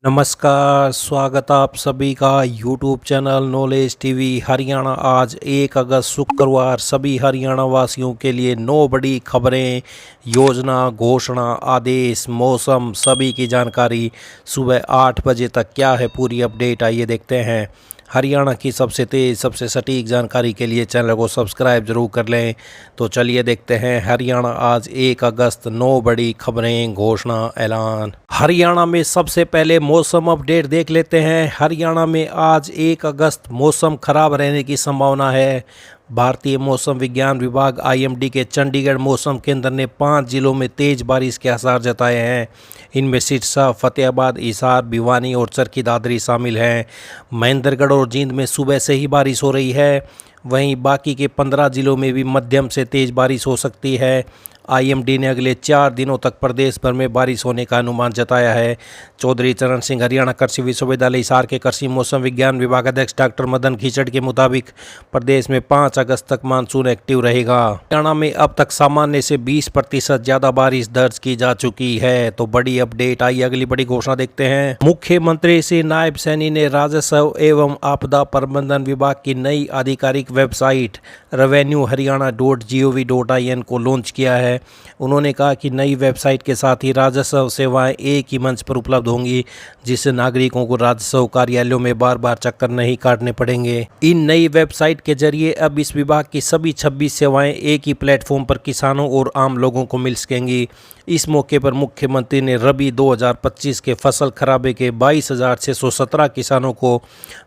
नमस्कार, स्वागत आप सभी का YouTube channel knowledge TV Haryana. आज 1 अगस्त शुक्रवार सभी हरियाणा वासियों के लिए 9 बड़ी खबरें, योजना, घोषणा, आदेश, मौसम सभी की जानकारी। सुबह 8 बजे तक क्या है पूरी अपडेट, आइए देखते हैं। हरियाणा की सबसे तेज़ सबसे सटीक जानकारी के लिए चैनल को सब्सक्राइब जरूर कर लें। तो चलिए देखते हैं हरियाणा आज 1 अगस्त 9 बड़ी खबरें, घोषणा, ऐलान। हरियाणा में सबसे पहले मौसम अपडेट देख लेते हैं। हरियाणा में आज 1 अगस्त मौसम खराब रहने की संभावना है। भारतीय मौसम विज्ञान विभाग आईएमडी के चंडीगढ़ मौसम केंद्र ने 5 जिलों में तेज बारिश के आसार जताए हैं। इनमें सिरसा, फतेहाबाद, हिसार, भिवानी और चरखी दादरी शामिल हैं। महेंद्रगढ़ और जींद में सुबह से ही बारिश हो रही है। वहीं बाकी के 15 जिलों में भी मध्यम से तेज बारिश हो सकती है। आईएमडी ने अगले 4 दिनों तक प्रदेश भर में बारिश होने का अनुमान जताया है। चौधरी चरण सिंह हरियाणा कृषि विश्वविद्यालय हिसार के कृषि मौसम विज्ञान विभागाध्यक्ष डॉक्टर मदन खीचड़ के मुताबिक प्रदेश में 5 अगस्त तक मानसून एक्टिव रहेगा। हरियाणा में अब तक सामान्य से 20% ज़्यादा बारिश दर्ज की जा चुकी है। तो बड़ी अपडेट आई, अगली बड़ी घोषणा देखते हैं। मुख्यमंत्री श्री नायब सैनी ने राजस्व एवं आपदा प्रबंधन विभाग की नई आधिकारिक वेबसाइट revenuehariana.gov.in को लॉन्च किया है। उन्होंने कहा कि नई वेबसाइट के साथ ही राजस्व सेवाएं एक ही मंच पर उपलब्ध होंगी, जिससे नागरिकों को राजस्व कार्यालयों में बार बार चक्कर नहीं काटने पड़ेंगे। इन नई वेबसाइट के जरिए अब इस विभाग की सभी 26 सेवाएं एक ही प्लेटफॉर्म पर किसानों और आम लोगों को मिल सकेंगी। इस मौके पर मुख्यमंत्री ने रबी 2025 के फसल खराबे के 22,617 किसानों को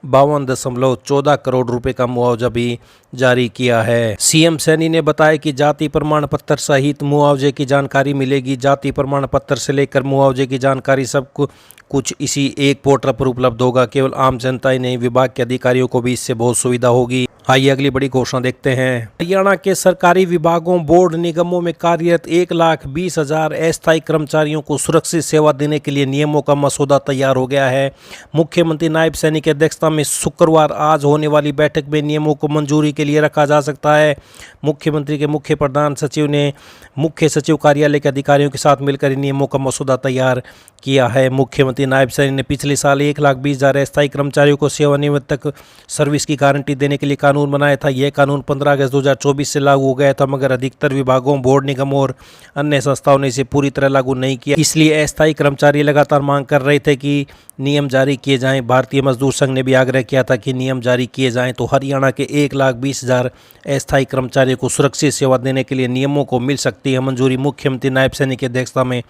52.14 करोड़ रुपए का मुआवजा भी जारी किया है। सीएम सैनी ने बताया कि जाति प्रमाण पत्र सहित मुआवजे की जानकारी मिलेगी। जाति प्रमाण पत्र से लेकर मुआवजे की जानकारी सब कुछ इसी एक पोर्टल पर उपलब्ध होगा। केवल आम जनता ही नहीं, विभाग के अधिकारियों को भी इससे बहुत सुविधा होगी। आइए अगली बड़ी घोषणा देखते हैं। हरियाणा के सरकारी विभागों, बोर्ड, निगमों में कार्यरत 1,20,000 अस्थायी कर्मचारियों को सुरक्षित सेवा देने के लिए नियमों का मसौदा तैयार हो गया है। मुख्यमंत्री नायब सैनी की अध्यक्षता में शुक्रवार आज होने वाली बैठक में नियमों को मंजूरी के लिए रखा जा सकता है। मुख्यमंत्री के मुख्य प्रधान सचिव ने मुख्य सचिव कार्यालय के अधिकारियों के साथ मिलकर इन नियमों का मसौदा तैयार किया है। मुख्यमंत्री नायब सैनी ने पिछले साल 1,20,000 अस्थायी कर्मचारियों को सेवानिवृत्त सर्विस की गारंटी देने के लिए कानून बनाया था। यह कानून 15 अगस्त 2024 से लागू हो गया था, मगर अधिकतर विभागों, बोर्ड, निगमों और अन्य संस्थाओं ने इसे पूरी तरह लागू नहीं किया। इसलिए अस्थायी कर्मचारी लगातार मांग कर रहे थे कि नियम जारी किए जाएं। भारतीय मजदूर संघ ने भी आग्रह किया था कि नियम जारी किए जाएं। तो हरियाणा के 1,20,000 अस्थायी कर्मचारियों को सुरक्षित सेवा देने के लिए नियमों को मिल सकती है मंजूरी। मुख्यमंत्री नायब सैनी की अध्यक्षता में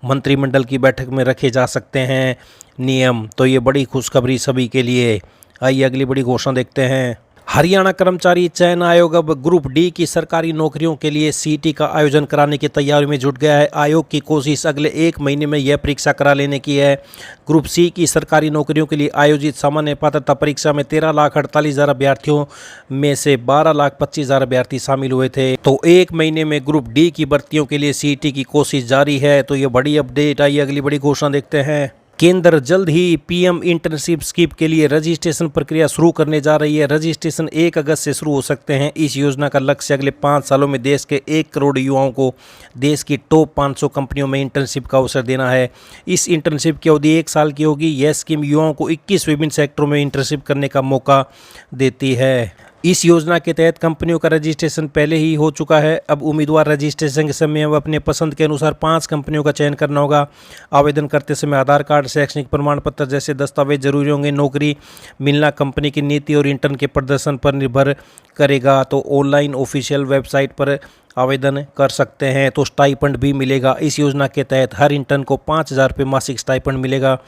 मंत्रिमंडल की बैठक में रखे जा सकते हैं नियम। तो ये बड़ी खुशखबरी सभी के लिए। आइए अगली बड़ी घोषणा देखते हैं। हरियाणा कर्मचारी चयन आयोग अब ग्रुप डी की सरकारी नौकरियों के लिए सीटी का आयोजन कराने की तैयारी में जुट गया है। आयोग की कोशिश अगले 1 महीने में यह परीक्षा करा लेने की है। ग्रुप सी की सरकारी नौकरियों के लिए आयोजित सामान्य पात्रता परीक्षा में 13,48,000 अभ्यर्थियों में से 12,25,000 अभ्यर्थी शामिल हुए थे। तो 1 महीने में ग्रुप डी की भर्तियों के लिए सीटी की कोशिश जारी है। तो ये बड़ी अपडेट आई, अगली बड़ी घोषणा देखते हैं। केंद्र जल्द ही पीएम इंटर्नशिप स्कीम के लिए रजिस्ट्रेशन प्रक्रिया शुरू करने जा रही है। रजिस्ट्रेशन 1 अगस्त से शुरू हो सकते हैं। इस योजना का लक्ष्य अगले 5 सालों में देश के 1 करोड़ युवाओं को देश की टॉप 500 कंपनियों में इंटर्नशिप का अवसर देना है। इस इंटर्नशिप की अवधि 1 साल की होगी। यह स्कीम युवाओं को 21 विभिन्न सेक्टरों में इंटर्नशिप करने का मौका देती है। इस योजना के तहत कंपनियों का रजिस्ट्रेशन पहले ही हो चुका है। अब उम्मीदवार रजिस्ट्रेशन के समय अब अपने पसंद के अनुसार 5 कंपनियों का चयन करना होगा। आवेदन करते समय आधार कार्ड, शैक्षणिक प्रमाण पत्र जैसे दस्तावेज जरूरी होंगे। नौकरी मिलना कंपनी की नीति और इंटर्न के प्रदर्शन पर निर्भर करेगा। तो ऑनलाइन ऑफिशियल वेबसाइट पर आवेदन कर सकते हैं। तो स्टाइपेंड भी मिलेगा। इस योजना के तहत हर इंटर्न को 5,000 रुपये मासिक स्टाइपेंड मिलेगा।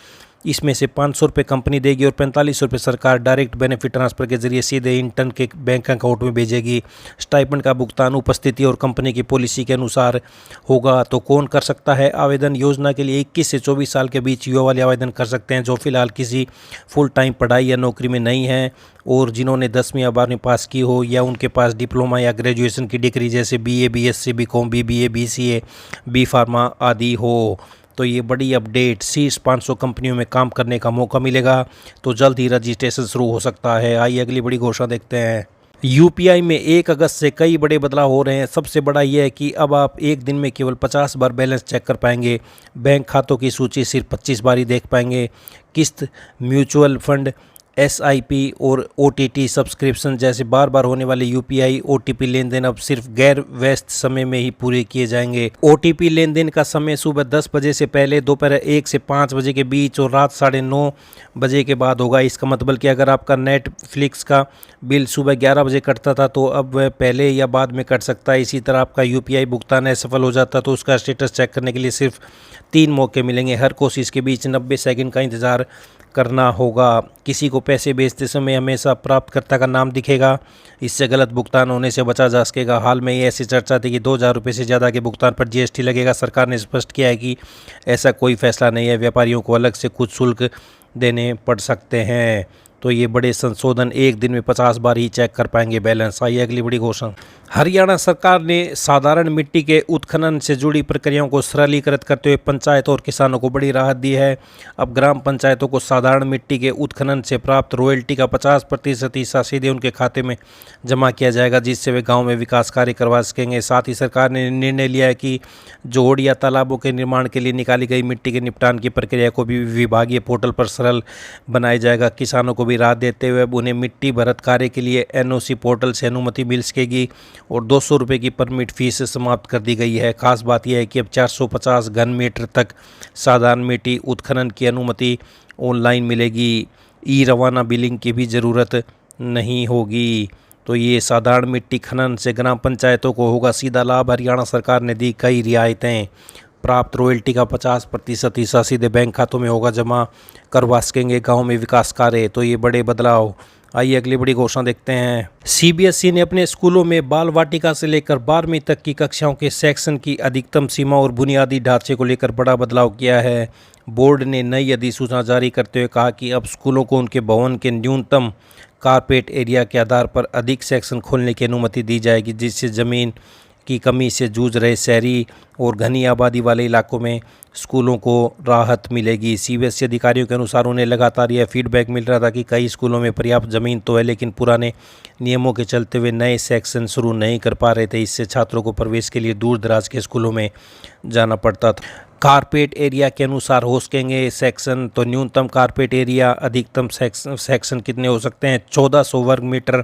इसमें से 500 रुपये कंपनी देगी और 45 रुपये सरकार डायरेक्ट बेनिफिट ट्रांसफर के जरिए सीधे इंटर्न के बैंक अकाउंट में भेजेगी। स्टाइपेंड का भुगतान उपस्थिति और कंपनी की पॉलिसी के अनुसार होगा। तो कौन कर सकता है आवेदन? योजना के लिए 21 से 24 साल के बीच युवा वाले आवेदन कर सकते हैं जो फिलहाल किसी फुल टाइम पढ़ाई या नौकरी में नहीं है और जिन्होंने 10वीं या 12वीं पास की हो या उनके पास डिप्लोमा या ग्रेजुएशन की डिग्री जैसे BA, BSc, BCom, BBA, BCA, B pharma आदि हो। तो ये बड़ी अपडेट, शीर्ष 500 कंपनियों में काम करने का मौका मिलेगा। तो जल्द ही रजिस्ट्रेशन शुरू हो सकता है। आइए अगली बड़ी घोषणा देखते हैं। यूपीआई में 1 अगस्त से कई बड़े बदलाव हो रहे हैं। सबसे बड़ा यह है कि अब आप एक दिन में केवल 50 बार बैलेंस चेक कर पाएंगे। बैंक खातों की सूची सिर्फ 25 बार ही देख पाएंगे। किस्त, म्यूचुअल फंड, एसआईपी और ओटीटी सब्सक्रिप्शन जैसे बार बार होने वाले यूपीआई ओटीपी लेन देन अब सिर्फ गैर व्यस्त समय में ही पूरे किए जाएंगे। ओटीपी लेन देन का समय सुबह 10 बजे से पहले, दोपहर 1 से 5 बजे के बीच और रात 9:30 बजे के बाद होगा। इसका मतलब कि अगर आपका नेटफ्लिक्स का बिल सुबह 11 बजे कटता था तो अब वह पहले या बाद में कट सकता है। इसी तरह आपका यूपीआई भुगतान असफल हो जाता तो उसका स्टेटस चेक करने के लिए सिर्फ 3 मौके मिलेंगे। हर कोशिश के बीच 90 सेकंड का इंतज़ार करना होगा। किसी को पैसे भेजते समय हमेशा प्राप्तकर्ता का नाम दिखेगा। इससे गलत भुगतान होने से बचा जा सकेगा। हाल में ये ऐसी चर्चा थी कि 2,000 रुपये से ज़्यादा के भुगतान पर जीएसटी लगेगा। सरकार ने स्पष्ट किया है कि ऐसा कोई फैसला नहीं है। व्यापारियों को अलग से कुछ शुल्क देने पड़ सकते हैं। तो ये बड़े संशोधन, एक दिन में 50 बार ही चेक कर पाएंगे बैलेंस। आइए अगली बड़ी घोषणा। हरियाणा सरकार ने साधारण मिट्टी के उत्खनन से जुड़ी प्रक्रियाओं को सरलीकृत करते हुए पंचायतों और किसानों को बड़ी राहत दी है। अब ग्राम पंचायतों को साधारण मिट्टी के उत्खनन से प्राप्त रॉयल्टी का 50% हिस्सा सीधे उनके खाते में जमा किया जाएगा, जिससे वे गाँव में विकास कार्य करवा सकेंगे। साथ ही सरकार ने निर्णय लिया है कि जोड़ या तालाबों के निर्माण के लिए निकाली गई मिट्टी के निपटान की प्रक्रिया को भी विभागीय पोर्टल पर सरल बनाया जाएगा। किसानों को भी राहत देते हुए अब उन्हें मिट्टी भरत कार्य के लिए एनओसी पोर्टल से अनुमति मिल सकेगी और 200 रुपये की परमिट फीस समाप्त कर दी गई है। खास बात यह है कि अब 450 घन मीटर तक साधारण मिट्टी उत्खनन की अनुमति ऑनलाइन मिलेगी। ई रवाना बिलिंग की भी ज़रूरत नहीं होगी। तो ये साधारण मिट्टी खनन से ग्राम पंचायतों को होगा सीधा लाभ। हरियाणा सरकार ने दी कई रियायतें। प्राप्त रॉयल्टी का 50% हिस्सा सीधे बैंक खातों में होगा जमा, करवा सकेंगे गाँव में विकास कार्य। तो ये बड़े बदलाव। आइए अगली बड़ी घोषणा देखते हैं। सीबीएसई ने अपने स्कूलों में बाल वाटिका से लेकर 12वीं तक की कक्षाओं के सेक्शन की अधिकतम सीमा और बुनियादी ढांचे को लेकर बड़ा बदलाव किया है। बोर्ड ने नई अधिसूचना जारी करते हुए कहा कि अब स्कूलों को उनके भवन के न्यूनतम कारपेट एरिया के आधार पर अधिक सेक्शन खोलने की अनुमति दी जाएगी, जिससे ज़मीन की कमी से जूझ रहे शहरी और घनी आबादी वाले इलाकों में स्कूलों को राहत मिलेगी। सीबीएसई अधिकारियों के अनुसार उन्हें लगातार यह फीडबैक मिल रहा था कि कई स्कूलों में पर्याप्त ज़मीन तो है, लेकिन पुराने नियमों के चलते हुए नए सेक्शन शुरू नहीं कर पा रहे थे। इससे छात्रों को प्रवेश के लिए दूर दराज के स्कूलों में जाना पड़ता था। कारपेट एरिया के अनुसार हो सकेंगे सेक्शन। तो न्यूनतम कारपेट एरिया, अधिकतम सेक्शन कितने हो सकते हैं? 1400 वर्ग मीटर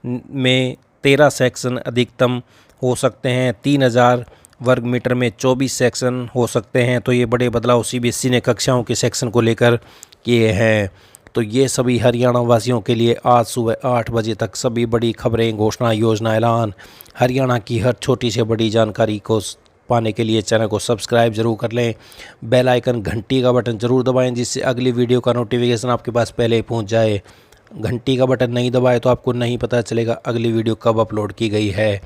में 13 सेक्शन अधिकतम हो सकते हैं। 3000 वर्ग मीटर में 24 सेक्शन हो सकते हैं। तो ये बड़े बदलाव सीबीएसई ने कक्षाओं के सेक्शन को लेकर किए हैं। तो ये सभी हरियाणा वासियों के लिए आज सुबह 8 बजे तक सभी बड़ी खबरें, घोषणा, योजना, ऐलान, हरियाणा की हर छोटी से बड़ी जानकारी को पाने के लिए चैनल को सब्सक्राइब जरूर कर लें। बेल आइकन, घंटी का बटन जरूर दबाएं, जिससे अगली वीडियो का नोटिफिकेशन आपके पास पहले ही पहुंच जाए। घंटी का बटन नहीं दबाए तो आपको नहीं पता चलेगा अगली वीडियो कब अपलोड की गई है।